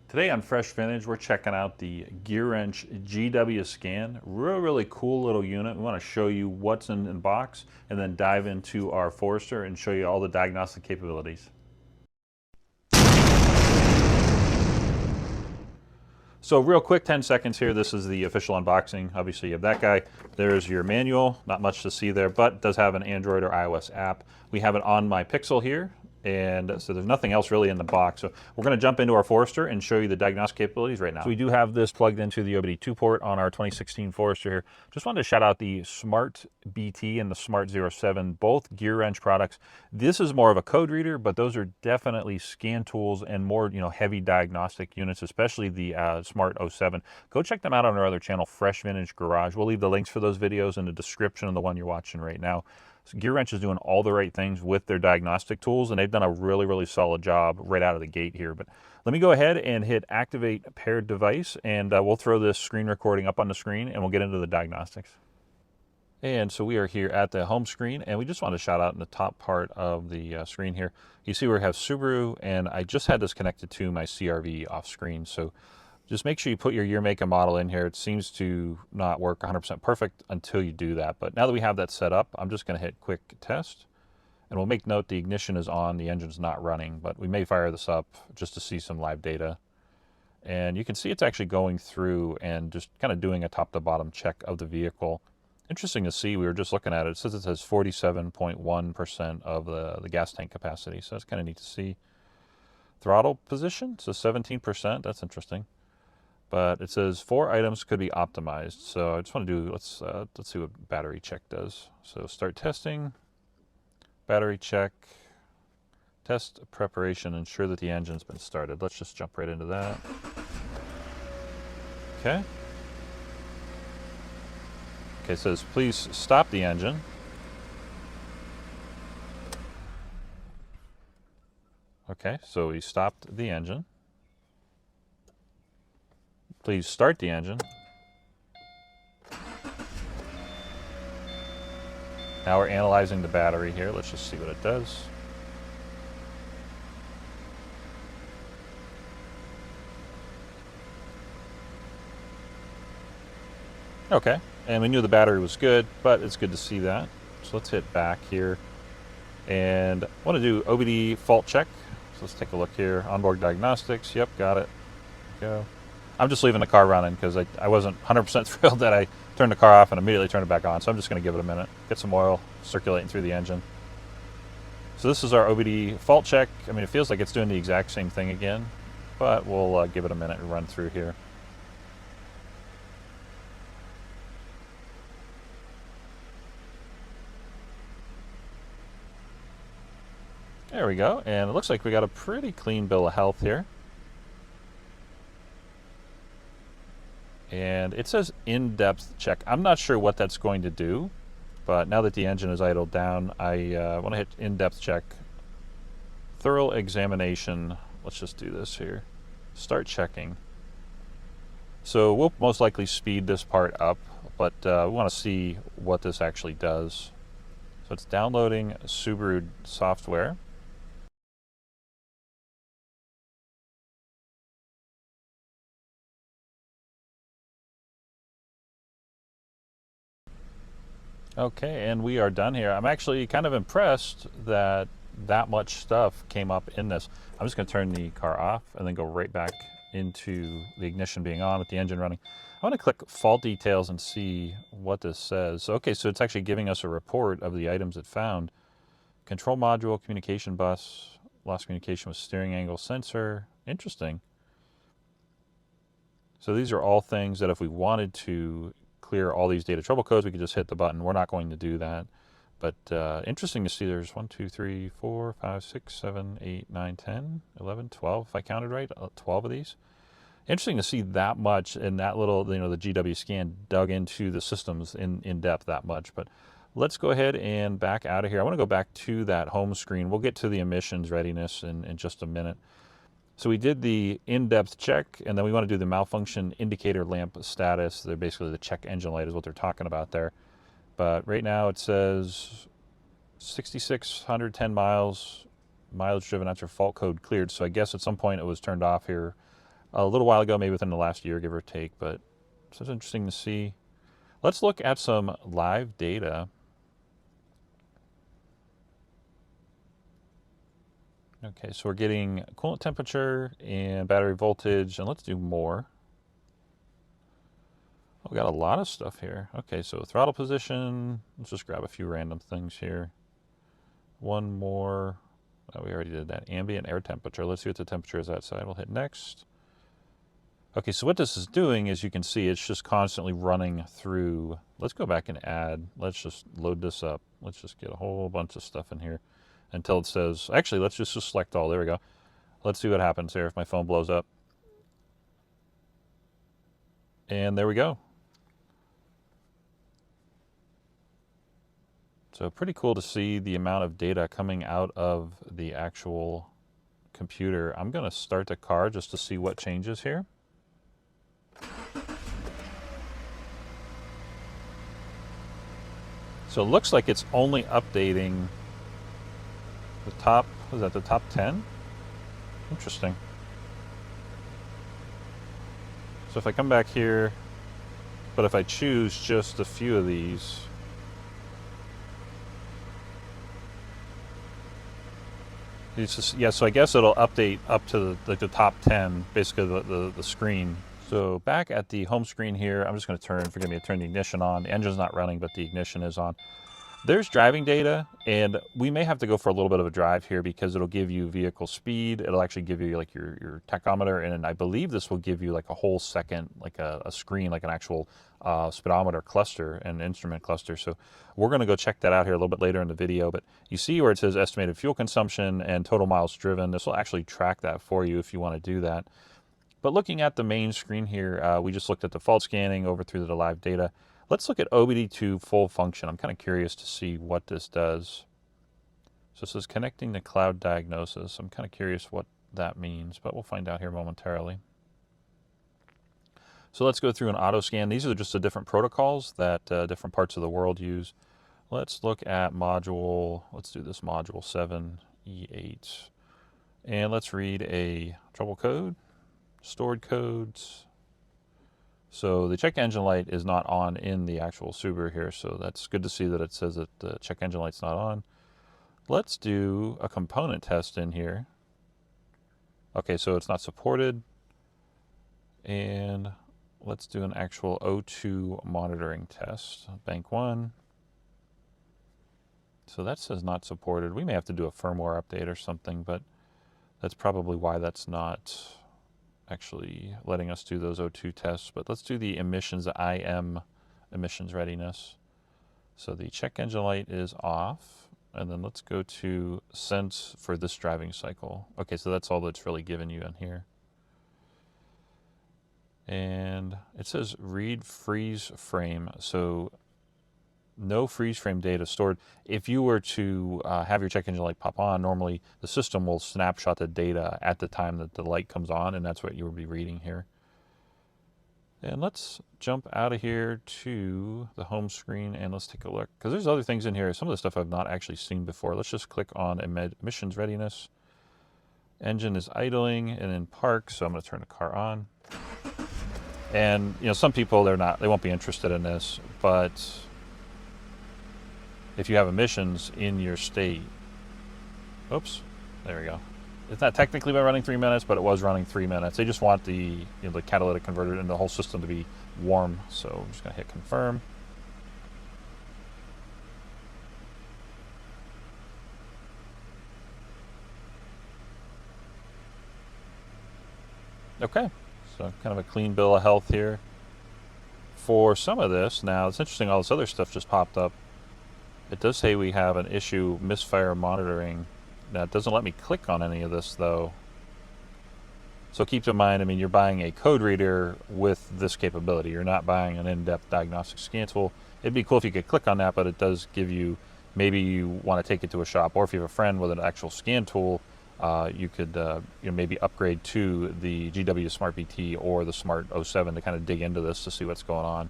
Today on Fresh Vintage, we're checking out the Gearwrench GWScan. Really cool little unit. We want to show you what's in the box and then dive into our Forester and show you all the diagnostic capabilities. So real quick, 10 seconds here. This is the official unboxing. Obviously you have that guy. There's your manual. Not much to see there, but it does have an Android or iOS app. We have it on my Pixel here. And so there's nothing else really in the box. So we're going to jump into our Forester and show you the diagnostic capabilities right now. So we do have this plugged into the OBDII port on our 2016 Forester here. Just wanted to shout out the Smart BT and the Smart 07, both Gearwrench products. This is more of a code reader, but those are definitely scan tools and more, heavy diagnostic units, especially the Smart 07. Go check them out on our other channel, Fresh Vintage Garage. We'll leave the links for those videos in the description of the one you're watching right now. So Gearwrench is doing all the right things with their diagnostic tools, and they've done a really solid job right out of the gate here. But let me go ahead and hit activate paired device, and we'll throw this screen recording up on the screen, and we'll get into the diagnostics. And so we are here at the home screen, and we just want to shout out in the top part of the screen here. You see we have Subaru, and I just had this connected to my CRV off screen. So just make sure you put your year, make, and model in here. It seems to not work 100% perfect until you do that. But now that we have that set up, I'm just going to hit quick test. And we'll make note the ignition is on, the engine's not running, but we may fire this up just to see some live data. And you can see it's actually going through and just kind of doing a top to bottom check of the vehicle. Interesting to see, we were just looking at it. It says it has 47.1% of the gas tank capacity. So that's kind of neat to see. Throttle position, so 17%, that's interesting. But it says 4 items could be optimized. So I just want to do, let's see what battery check does. So start testing, battery check, test preparation, ensure that the engine's been started. Let's just jump right into that. Okay. Okay, it says please stop the engine. Okay, so we stopped the engine. Please start the engine. Now we're analyzing the battery here. Let's just see what it does. Okay, and we knew the battery was good, but it's good to see that. So let's hit back here. And I want to do OBDII fault check. So let's take a look here. Onboard diagnostics. Yep, got it. Go. I'm just leaving the car running because I wasn't 100% thrilled that I turned the car off and immediately turned it back on. So I'm just going to give it a minute, get some oil circulating through the engine. So this is our OBDII fault check. I mean, it feels like it's doing the exact same thing again, but we'll give it a minute and run through here. There we go, and it looks like we got a pretty clean bill of health here. And it says in-depth check. I'm not sure what that's going to do, but now that the engine is idled down, I want to hit in-depth check. Thorough examination. Let's just do this here. Start checking. So we'll most likely speed this part up, but we want to see what this actually does. So it's downloading Subaru software. Okay, and we are done here. I'm actually kind of impressed that much stuff came up in this. I'm just going to turn the car off and then go right back into the ignition being on with the engine running. I want to click fault details and see what this says. Okay, so it's actually giving us a report of the items it found. Control module, communication bus, lost communication with steering angle sensor. Interesting. So these are all things that if we wanted to clear all these data trouble codes, we could just hit the button. We're not going to do that. But interesting to see there's 1, 2, 3, 4, 5, 6, 7, 8, 9, 10, 11, 12, if I counted right, 12 of these. Interesting to see that much and that little, the GWScan dug into the systems in depth that much. But let's go ahead and back out of here. I want to go back to that home screen. We'll get to the emissions readiness in just a minute. So we did the in-depth check, and then we want to do the malfunction indicator lamp status. They're basically the check engine light is what they're talking about there. But right now it says 6,610 miles, mileage driven after fault code cleared. So I guess at some point it was turned off here a little while ago, maybe within the last year, give or take, but it's interesting to see. Let's look at some live data. Okay, so we're getting coolant temperature and battery voltage, and let's do more. Oh, we got a lot of stuff here. Okay, so throttle position, let's just grab a few random things here. One more, oh, we already did that. Ambient air temperature, let's see what the temperature is outside. We'll hit next. Okay, so what this is doing is you can see it's just constantly running through. Let's go back and add, let's just load this up. Let's just get a whole bunch of stuff in here until it says, actually, let's just select all. There we go. Let's see what happens here if my phone blows up. And there we go. So pretty cool to see the amount of data coming out of the actual computer. I'm going to start the car just to see what changes here. So it looks like it's only updating the top, was that the top 10? Interesting. So if I come back here, but if I choose just a few of these, it's just, yeah, so I guess it'll update up to the top 10, basically the screen. So back at the home screen here, I'm just going to turn the ignition on. The engine's not running, but the ignition is on. There's driving data, and we may have to go for a little bit of a drive here because it'll give you vehicle speed. It'll actually give you like your tachometer, and I believe this will give you like a whole second, like a screen, like an actual speedometer cluster and instrument cluster. So we're going to go check that out here a little bit later in the video. But you see where it says estimated fuel consumption and total miles driven. This will actually track that for you if you want to do that. But looking at the main screen here, we just looked at the fault scanning over through the live data. Let's look at OBDII full function. I'm kind of curious to see what this does. So this is connecting to cloud diagnosis. I'm kind of curious what that means, but we'll find out here momentarily. So let's go through an auto scan. These are just the different protocols that different parts of the world use. Let's look at module, let's do this module 7E8. And let's read a trouble code, stored codes. So the check engine light is not on in the actual Subaru here, so that's good to see that it says that the check engine light's not on. Let's do a component test in here. Okay, so it's not supported. And let's do an actual O2 monitoring test. Bank 1. So that says not supported. We may have to do a firmware update or something, but that's probably why that's not actually letting us do those O2 tests. But let's do the emissions, the IM emissions readiness. So the check engine light is off, and then let's go to sense for this driving cycle. Okay, so that's all that's really given you in here. And it says read freeze frame, so no freeze frame data stored. If you were to have your check engine light pop on, normally the system will snapshot the data at the time that the light comes on, and that's what you will be reading here. And let's jump out of here to the home screen and let's take a look, because there's other things in here. Some of the stuff I've not actually seen before. Let's just click on emissions readiness. Engine is idling and in park, so I'm going to turn the car on. And you know, some people they won't be interested in this, but if you have emissions in your state, oops, there we go. It's not technically been running 3 minutes, but it was running 3 minutes. They just want the the catalytic converter and the whole system to be warm. So I'm just going to hit confirm. Okay, so kind of a clean bill of health here. For some of this, now it's interesting, all this other stuff just popped up. It does say we have an issue, misfire monitoring. Now it doesn't let me click on any of this though. So keep in mind, I mean, you're buying a code reader with this capability. You're not buying an in-depth diagnostic scan tool. It'd be cool if you could click on that, but it does give you, maybe you want to take it to a shop, or if you have a friend with an actual scan tool, you could maybe upgrade to the GW Smart BT or the Smart 07 to kind of dig into this to see what's going on.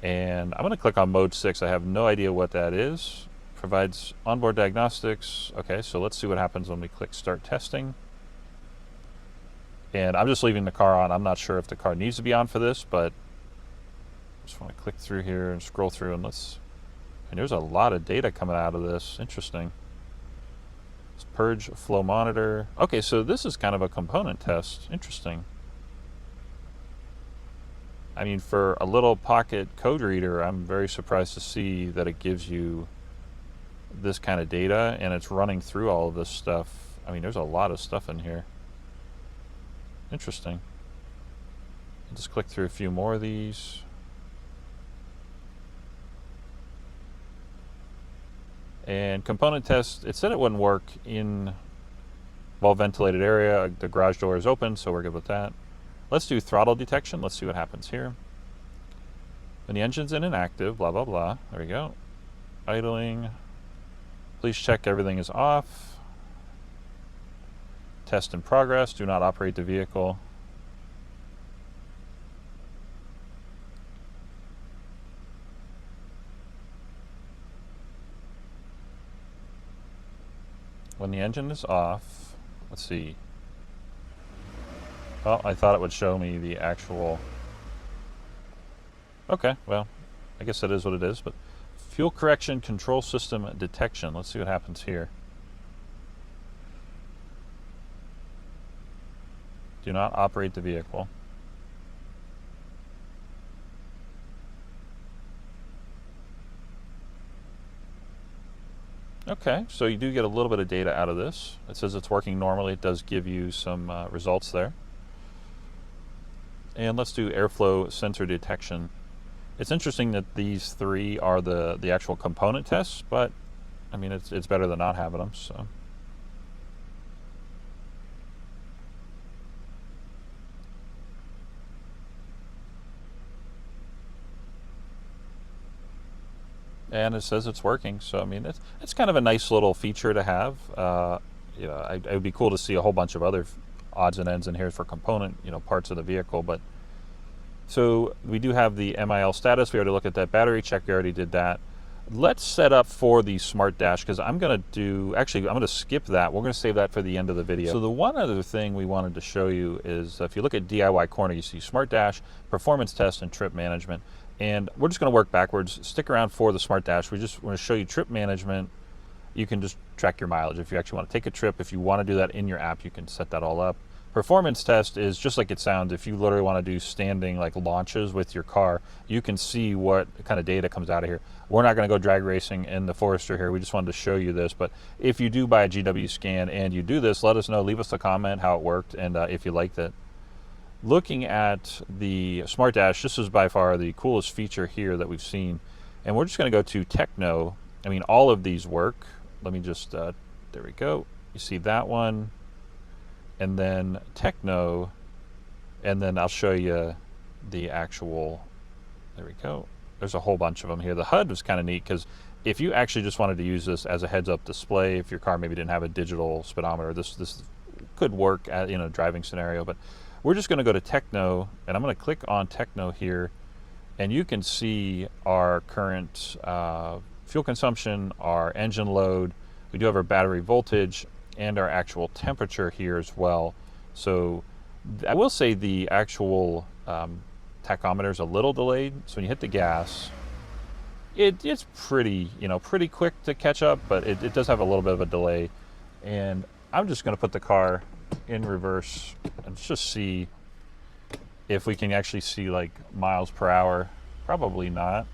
And I'm going to click on mode 6. I have no idea what that is. Provides onboard diagnostics. Okay, so let's see what happens when we click start testing. And I'm just leaving the car on. I'm not sure if the car needs to be on for this, but I just want to click through here and scroll through, and there's a lot of data coming out of this. Interesting. Let's purge flow monitor. Okay, so this is kind of a component test. Interesting. I mean, for a little pocket code reader, I'm very surprised to see that it gives you this kind of data and it's running through all of this stuff. I mean, there's a lot of stuff in here. Interesting. I'll just click through a few more of these. And component test, it said it wouldn't work in well-ventilated area. The garage door is open, so we're good with that. Let's do throttle detection. Let's see what happens here. When the engine's in and active, blah, blah, blah. There we go. Idling. Please check everything is off. Test in progress. Do not operate the vehicle. When the engine is off, let's see. Well, I thought it would show me the actual... Okay, well, I guess that is what it is, but fuel correction control system detection. Let's see what happens here. Do not operate the vehicle. Okay, so you do get a little bit of data out of this. It says it's working normally. It does give you some results there. And let's do airflow sensor detection. It's interesting that these three are the actual component tests, but I mean, it's better than not having them, so. And it says it's working, so I mean, it's kind of a nice little feature to have. You know, it would be cool to see a whole bunch of other odds and ends in here for component, you know, parts of the vehicle. But so we do have the MIL status. We already looked at that battery check. We already did that. Let's set up for the smart dash, because I'm going to do, actually, I'm going to skip that. We're going to save that for the end of the video. So the one other thing we wanted to show you is if you look at DIY Corner, you see smart dash, performance test, and trip management. And we're just going to work backwards. Stick around for the smart dash. We just want to show you trip management. You can just track your mileage. If you actually want to take a trip, if you want to do that in your app, you can set that all up. Performance test is just like it sounds. If you literally want to do standing like launches with your car, you can see what kind of data comes out of here. We're not going to go drag racing in the Forester here. We just wanted to show you this. But if you do buy a GWScan and you do this, let us know. Leave us a comment how it worked and if you liked it. Looking at the smart dash, this is by far the coolest feature here that we've seen. And we're just going to go to Techno. I mean, all of these work. Let me just, there we go. You see that one. And then Techno. And then I'll show you the actual, there we go. There's a whole bunch of them here. The HUD was kind of neat because if you actually just wanted to use this as a heads-up display, if your car maybe didn't have a digital speedometer, this could work in a driving scenario. But we're just going to go to Techno, and I'm going to click on Techno here, and you can see our current fuel consumption, our engine load. We do have our battery voltage and our actual temperature here as well. So I will say the actual tachometer is a little delayed. So when you hit the gas, it's pretty, pretty quick to catch up, but it does have a little bit of a delay. And I'm just going to put the car in reverse and just see if we can actually see like miles per hour. Probably not.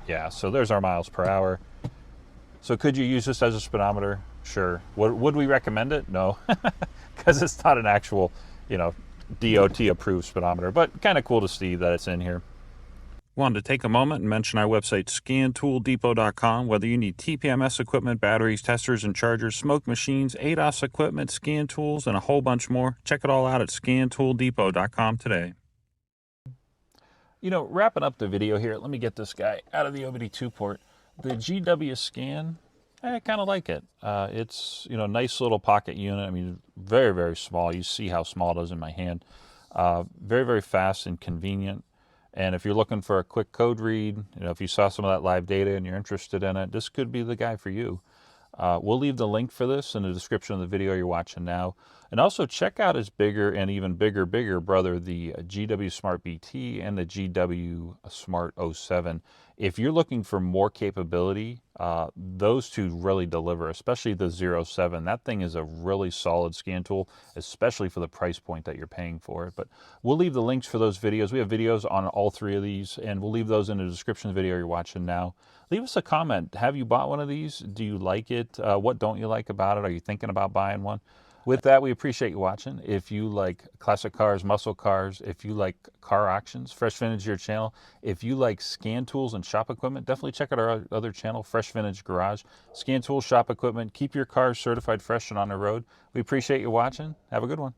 Yeah, so there's our miles per hour. So could you use this as a speedometer? Sure. Would we recommend it? No, because it's not an actual, DOT approved speedometer, but kind of cool to see that it's in here. Wanted to take a moment and mention our website, scantooldepot.com. Whether you need TPMS equipment, batteries, testers and chargers, smoke machines, ADAS equipment, scan tools, and a whole bunch more, check it all out at scantooldepot.com today. Wrapping up the video here, let me get this guy out of the OBDII port. The GWScan, I kind of like it. It's, nice little pocket unit. I mean, very, very small. You see how small it is in my hand. Very, very fast and convenient. And if you're looking for a quick code read, if you saw some of that live data and you're interested in it, this could be the guy for you. We'll leave the link for this in the description of the video you're watching now. And also check out his bigger and even bigger brother, the GW Smart BT and the GW Smart 07. If you're looking for more capability, those two really deliver, especially the 07. That thing is a really solid scan tool, especially for the price point that you're paying for it. But we'll leave the links for those videos. We have videos on all three of these, and we'll leave those in the description of the video you're watching now. Leave us a comment. Have you bought one of these? Do you like it? What don't you like about it? Are you thinking about buying one? With that, we appreciate you watching. If you like classic cars, muscle cars, if you like car auctions, Fresh Vintage your channel. If you like scan tools and shop equipment, definitely check out our other channel, Fresh Vintage Garage. Scan tools, shop equipment, keep your cars certified fresh and on the road. We appreciate you watching. Have a good one.